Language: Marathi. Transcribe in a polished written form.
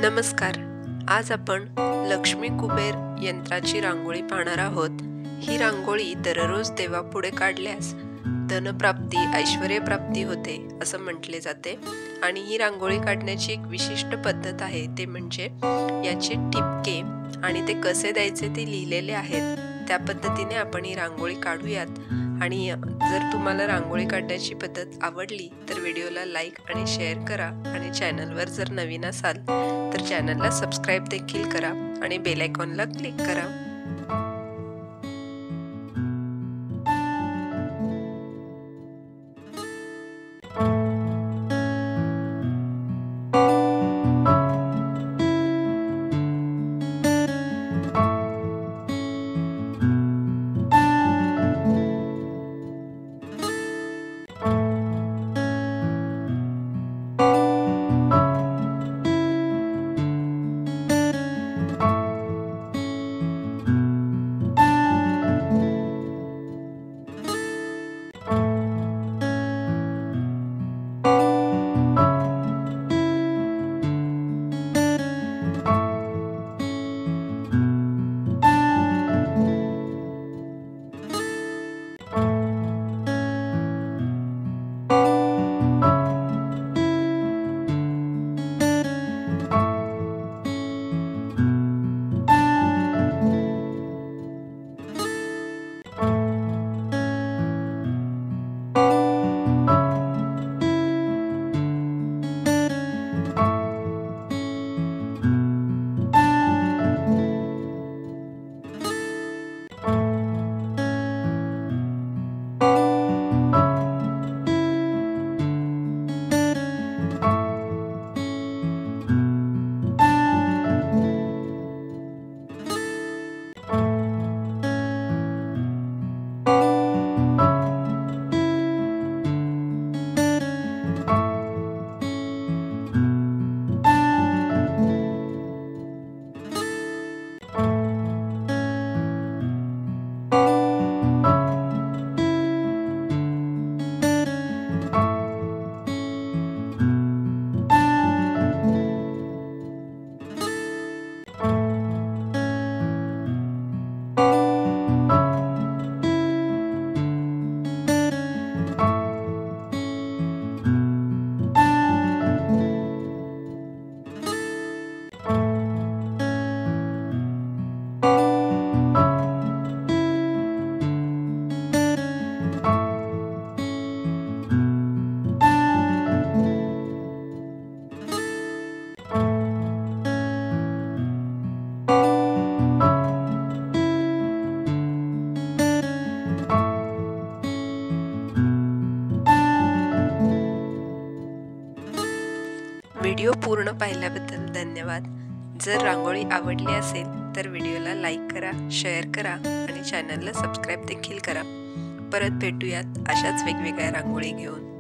नमस्कार। आज आपण लक्ष्मी कुबेर यंत्राची रांगोळी पाहणार आहोत। ही रांगोळी दररोज देवापुढे काढल्यास धनप्राप्ती, ऐश्वर्यप्राप्ती होते असं म्हटले जाते। आणि ही रांगोळी काढण्याची एक विशिष्ट पद्धत आहे, ते म्हणजे याचे टिपके आणि ते कसे द्यायचे ते लिहिलेले आहेत। त्या पद्धतीने आपण ही रांगोळी काढूयात। आणि जर तुम्हाला रांगोळी काढण्याची पद्धत आवडली तर व्हिडिओला लाईक आणि शेअर करा। आणि चॅनलवर जर नवीन असाल तर चॅनलला सबस्क्राईब देखील करा आणि बेल आयकॉनला क्लिक करा। व्हिडिओ पूर्ण पाहिल्याबद्दल धन्यवाद। जर रांगोळी आवडली असेल तर व्हिडिओला लाईक करा, शेअर करा आणि चॅनलला सबस्क्राईब देखील करा। परत भेटूयात अशाच वेगवेगळ्या रांगोळी घेऊन।